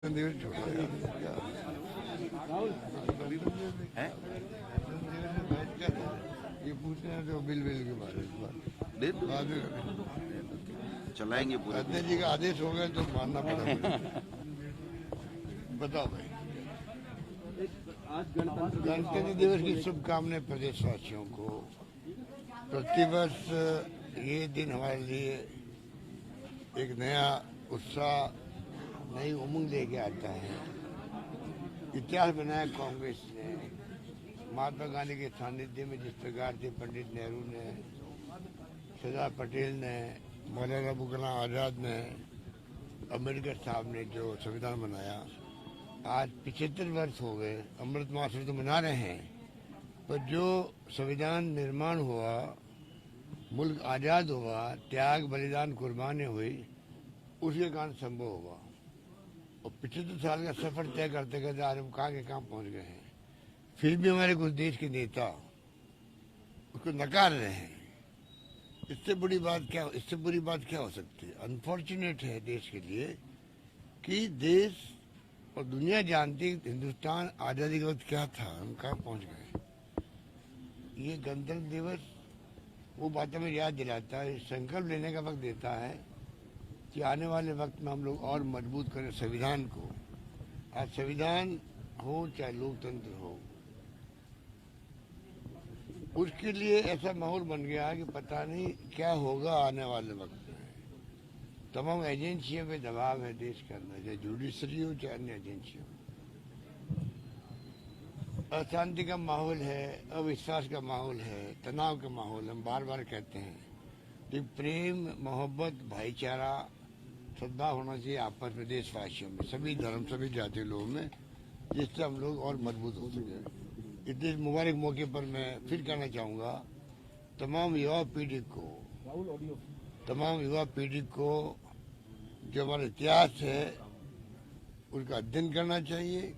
देवर छोड़ा यार क्या है? क्या था? ये पूछते हैं तो बिल के बारे में दे दो, बाद में करेंगे। चलाएंगे पूरे। अध्यक्ष जी का आदेश हो गया तो मानना पड़ेगा। बताओ भाई। आज गणतंत्र दिवस की शुभकामनाएं प्रदेशवासियों को। प्रतिवर्ष ये दिन हमारे लिए एक नया उत्साह, नई उमंग लेके आता है। इतिहास बनाया कांग्रेस ने। महात्मा गांधी के सानिध्य में जिस प्रकार से पंडित नेहरू ने, सरदार पटेल ने, मौलाना अबुल कलाम आजाद ने, अम्बेडकर साहब ने जो संविधान बनाया, आज 75 वर्ष हो गए। अमृत महोत्सव तो मना रहे हैं, पर जो संविधान निर्माण हुआ, मुल्क आज़ाद हुआ, त्याग बलिदान कुर्बानी हुई, उसके कारण संभव हुआ। और 75 साल का सफर तय करते करते आज हम कहाँ के कहाँ पहुँच गए हैं। फिर भी हमारे कुछ देश के नेता उसको नकार रहे हैं। इससे बुरी बात क्या हो सकती है। अनफॉर्चुनेट है देश के लिए कि देश और दुनिया जानती हिंदुस्तान आज़ादी के वक्त क्या था, हम कहाँ पहुँच गए। ये गणतंत्र दिवस वो बातों में याद दिलाता है, संकल्प लेने का वक्त देता है कि आने वाले वक्त में हम लोग और मजबूत करें संविधान को। आज संविधान हो चाहे लोकतंत्र हो, उसके लिए ऐसा माहौल बन गया है कि पता नहीं क्या होगा आने वाले वक्त में। तमाम एजेंसियों पे दबाव है देश के अंदर, चाहे जुडिशरी हो चाहे अन्य एजेंसी हो। अशांति का माहौल है, अविश्वास का माहौल है, तनाव का माहौल। हम बार बार कहते हैं कि प्रेम, मोहब्बत, भाईचारा, सद्भाव होना चाहिए आपस में देशवासियों में, सभी धर्म, सभी जाति लोगों में, जिससे हम लोग और मजबूत हो सके। इतने मुबारक मौके पर मैं फिर कहना चाहूँगा तमाम युवा पीढ़ी को जो हमारा इतिहास है उसका अध्ययन करना चाहिए।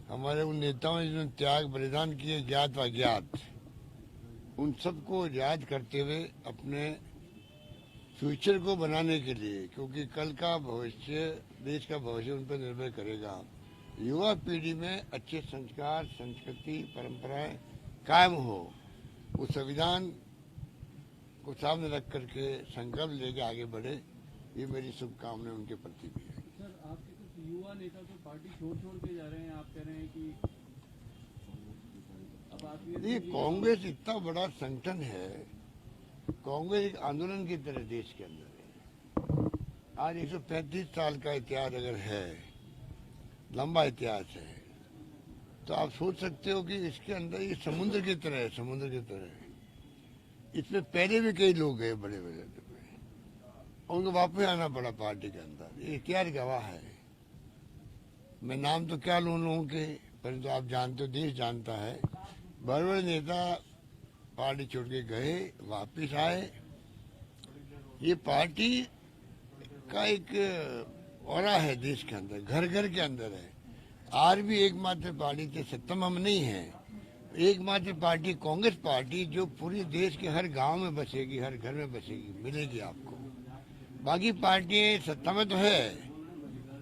हमारे उन नेताओं ने जिन्होंने त्याग बलिदान किए, ज्ञात व अज्ञात, उन सबको याद करते हुए अपने फ्यूचर को बनाने के लिए, क्योंकि कल का भविष्य, देश का भविष्य उन पर निर्भर करेगा। युवा पीढ़ी में अच्छे संस्कार, संस्कृति, परंपराएं कायम हो, उस संविधान को सामने रख करके संकल्प लेके आगे बढ़े, ये मेरी शुभकामनाएं उनके प्रति भी है। सर, आपके कुछ युवा नेता तो पार्टी छोड़ के जा रहे हैं, आप कह रहे हैं कि अब आप ये कांग्रेस इतना बड़ा संगठन है, कांग्रेस एक आंदोलन की तरह देश के अंदर है। आज 135 साल का इतिहास अगर है, लंबा इतिहास है, तो आप सोच सकते हो कि इसके अंदर ये समुद्र की तरह है, समुद्र की तरह है। इसमें पहले भी कई लोग गए बड़े बड़े, उनको वापस आना पड़ा पार्टी के अंदर। ये इतिहास गवाह है। मैं नाम तो क्या लूं लोगों के, परंतु आप जानते हो, देश जानता है, बड़े बड़े नेता पार्टी छोड़ के गए, वापिस आए। ये पार्टी का एक औरा है देश के अंदर, घर घर के अंदर है। आज भी एकमात्र पार्टी से सत्ता में हम नहीं है, एकमात्र पार्टी कांग्रेस पार्टी जो पूरे देश के हर गांव में बसेगी, हर घर में बसेगी, मिलेगी आपको। बाकी पार्टियां सत्ता में तो है,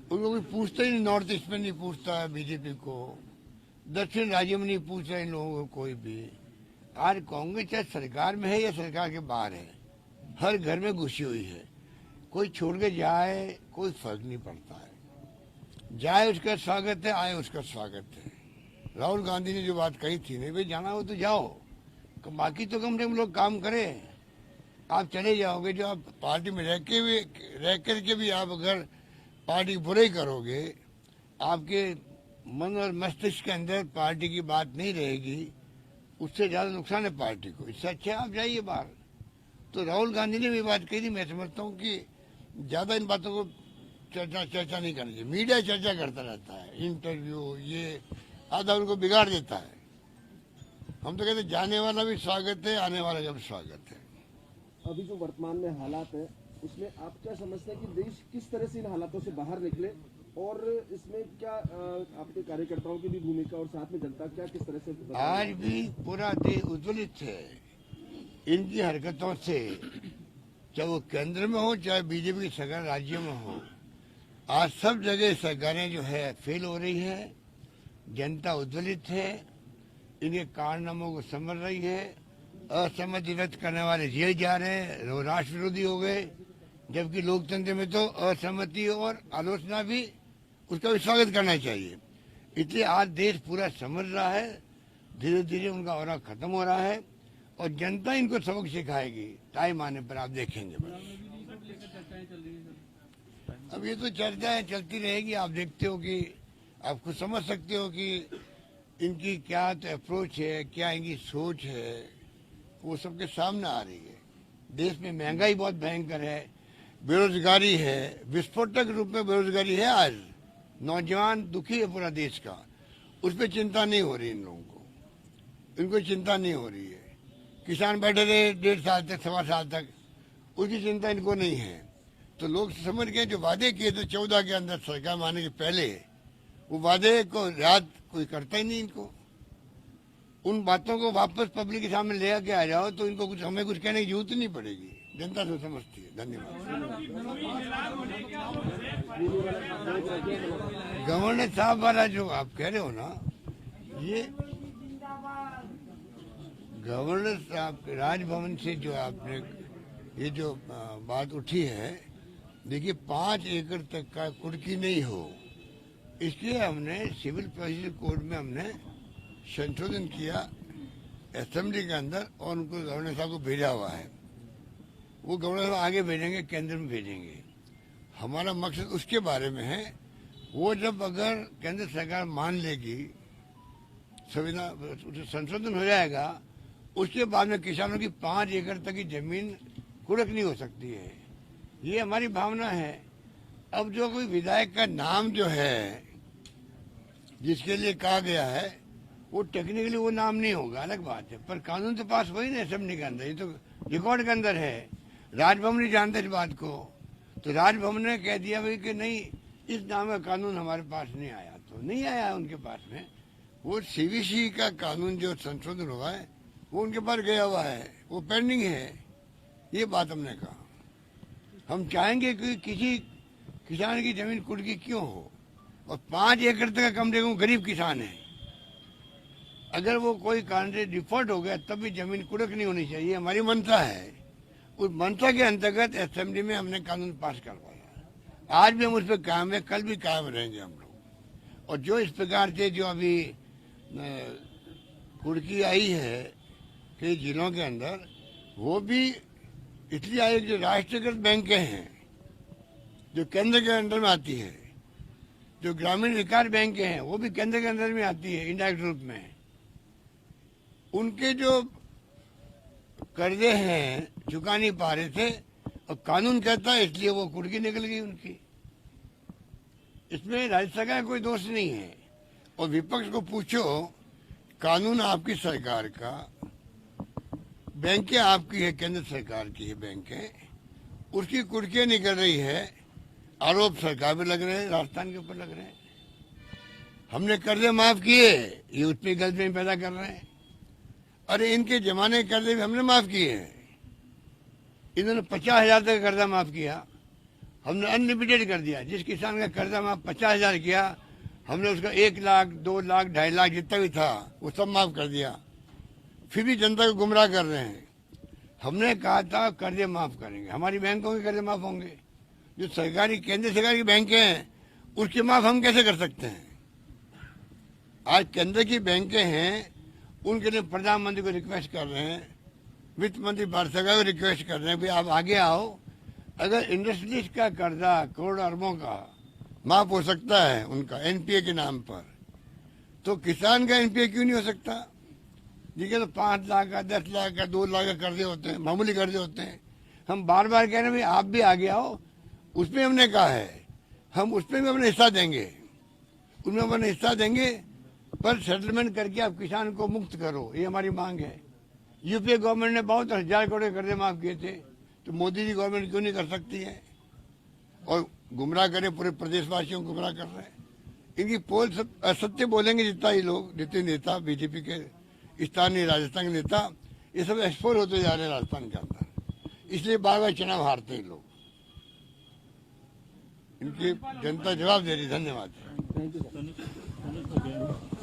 उनको कोई पूछता ही नहीं। नॉर्थ ईस्ट में नहीं पूछता है बीजेपी को, दक्षिण राज्यों में नहीं पूछता इन लोगों को कोई भी। आज कांग्रेस चाहे सरकार में है या सरकार के बाहर है, हर घर में घुसी हुई है। कोई छोड़ के जाए कोई फर्क नहीं पड़ता है, जाए उसका स्वागत है, आए उसका स्वागत है। राहुल गांधी ने जो बात कही थी, नहीं भाई जाना हो तो जाओ, बाकी तो कम से कम लोग काम करें। आप चले जाओगे, जो आप पार्टी में रह करके भी आप अगर पार्टी बुराई करोगे, आपके मन और मस्तिष्क के अंदर पार्टी की बात नहीं रहेगी, उससे ज्यादा नुकसान है पार्टी को। इससे अच्छा आप जाइए बाहर। तो राहुल गांधी ने भी बात कही थी। मैं समझता हूँ कि ज्यादा इन बातों को चर्चा नहीं करनी चाहिए। मीडिया चर्चा करता रहता है, इंटरव्यू, ये आधा उनको बिगाड़ देता है। हम तो कहते जाने वाला भी स्वागत है, आने वाला का भी स्वागत है। अभी जो वर्तमान में हालात है, उसमें आप क्या समझते हैं कि देश किस तरह से इन हालातों से बाहर निकले, और इसमें क्या आपके कार्यकर्ताओं की भी भूमिका और साथ में जनता क्या किस तरह से? आज भी पूरा देश उज्ज्वलित है इनकी हरकतों से, चाहे वो केंद्र में हो चाहे बीजेपी के सरकार राज्यों में हो। आज सब जगह सरकारें जो है फेल हो रही है, जनता उद्वेलित है, इनके कारनामों को समझ रही है, असहमति व्यक्त करने वाले जेल जा रहे हैं, वो राष्ट्र विरोधी हो गए, जबकि लोकतंत्र में तो असहमति और आलोचना भी उसका भी स्वागत करना चाहिए। इसलिए आज देश पूरा समझ रहा है, धीरे धीरे उनका ऑरा खत्म हो रहा है और जनता इनको सबक सिखाएगी, टाइम आने पर आप देखेंगे। अब ये तो चर्चाएं चलती रहेगी, आप देखते हो कि आप खुद समझ सकते हो कि इनकी क्या तो अप्रोच है, क्या इनकी सोच है, वो सबके सामने आ रही है। देश में महंगाई बहुत भयंकर है, बेरोजगारी है, विस्फोटक रूप में बेरोजगारी है। आज नौजवान दुखी है पूरा देश का, उस पर चिंता नहीं हो रही इन लोगों को, इनको चिंता नहीं हो रही है। किसान बैठे रहे 1.5 साल तक, 1.25 साल तक, उसकी चिंता इनको नहीं है। तो लोग समझ गए जो वादे किए थे 14 के अंदर सरकार में आने के पहले, वो वादे को याद कोई करता ही नहीं इनको। उन बातों को वापस पब्लिक के सामने ले आके आ जाओ तो इनको कुछ, हमें कुछ कहने की जरूरत नहीं पड़ेगी, जनता तो समझती है। धन्यवाद। गवर्नर साहब वाला जो आप कह रहे हो ना, ये गवर्नर साहब के राजभवन से जो आपने ये जो बात उठी है, देखिए 5 एकड़ तक का कुर्की नहीं हो, इसलिए हमने सिविल प्रोसीजर कोड में हमने संशोधन किया असेंबली के अंदर और उनको गवर्नर साहब को भेजा हुआ है। वो गवर्नर साहब आगे भेजेंगे, केंद्र में भेजेंगे। हमारा मकसद उसके बारे में है, वो जब अगर केंद्र सरकार मान लेगी, संविधान संशोधन हो जाएगा, उसके बाद में किसानों की 5 एकड़ तक की जमीन कुड़क नहीं हो सकती है। ये हमारी भावना है। अब जो कोई विधायक का नाम जो है जिसके लिए कहा गया है, वो टेक्निकली वो नाम नहीं होगा, अलग बात है, पर कानून तो पास वही ना असेंबली के अंदर, ये तो रिकॉर्ड के अंदर है। राजभवन नहीं जानते इस बात को, तो राजभवन ने कह दिया भाई कि नहीं, इस नाम का कानून हमारे पास नहीं आया, तो नहीं आया उनके पास में। वो सीवीसी का कानून जो संशोधन हुआ है वो उनके पास गया हुआ है, वो पेंडिंग है। ये बात हमने कहा। हम चाहेंगे कि किसी किसान की जमीन कुर्की क्यों हो, और 5 एकड़ तक का कम से कम गरीब किसान है, अगर वो कोई कारण से डिफॉल्ट हो गया तब भी जमीन कुड़क नहीं होनी चाहिए, हमारी मंशा है। उस मंशा के अंतर्गत असेंबली में हमने कानून पास करवाया। आज भी हम उस पर कायम है, कल भी कायम रहेंगे हम लोग। और जो इस प्रकार से जो अभी कुर्की आई है कई जिलों के अंदर, वो भी इसलिए आई जो राष्ट्रीयकृत बैंकें हैं जो केंद्र के अंडर में आती है, जो ग्रामीण विकास बैंकें हैं वो भी केंद्र के अंदर में आती है इनडायरेक्ट रूप में। उनके जो कर्जे हैं चुका नहीं पा रहे थे और कानून कहता है, इसलिए वो कुर्की निकल गई उनकी। इसमें राज्य सरकार का कोई दोष नहीं है। और विपक्ष को पूछो, कानून आपकी सरकार का, बैंकें आपकी है, केंद्र सरकार की है बैंकें, उसकी कुर्कियां निकल रही है, आरोप सरकार पे लग रहे हैं, राजस्थान के ऊपर लग रहे हैं। हमने कर्जे माफ किए, ये उस पर गलतफहमी पैदा कर रहे हैं। अरे इनके जमाने के कर्जे भी हमने माफ किए हैं। इन्होंने 50,000 तक का कर्जा माफ किया, हमने अनलिमिटेड कर दिया। जिस किसान का कर्जा माफ 50,000 किया, हमने उसका 1 लाख, 2 लाख, 2.5 लाख जितना भी था वो सब माफ कर दिया। फिर भी जनता को गुमराह कर रहे हैं। हमने कहा था कर्जे माफ करेंगे, हमारी बैंकों के कर्जे माफ होंगे। जो सरकारी केंद्र सरकार की बैंकें हैं उसके माफ हम कैसे कर सकते हैं? आज केंद्र की बैंकें हैं, उनके लिए प्रधानमंत्री को रिक्वेस्ट कर रहे हैं, वित्त मंत्री भारत सरकार को रिक्वेस्ट कर रहे हैं, भाई आप आगे आओ। अगर इंडस्ट्रीज का कर्जा करोड़ अरबों का माफ हो सकता है उनका एनपीए के नाम पर, तो किसान का एनपीए क्यों नहीं हो सकता? जिनके तो 5 लाख का, 10 लाख का, 2 लाख का कर्जे होते हैं, मामूली कर्जे होते हैं। हम बार बार कह रहे हैं भाई आप भी आगे आओ। उसमें हमने कहा है हम उसमें भी अपना हिस्सा देंगे, उनमें अपना हिस्सा देंगे, पर सेटलमेंट करके आप किसान को मुक्त करो, ये हमारी मांग है। यूपीए गवर्नमेंट ने बहुत 1000 करोड़ कर्जे माफ किए थे, तो मोदी जी गवर्नमेंट क्यों नहीं कर सकती है? और गुमराह करे, पूरे प्रदेशवासियों को गुमराह कर रहे हैं। इनकी पोल सब असत्य बोलेंगे जितना ही लोग, जितने नेता बीजेपी के स्थानीय राजस्थान के नेता, ये सब एक्सपोज होते जा रहे हैं राजस्थान के अंदर, इसलिए बार बार चुनाव हारते हैं लोग। इनकी जनता जवाब दे रही। धन्यवाद। Thank you sir.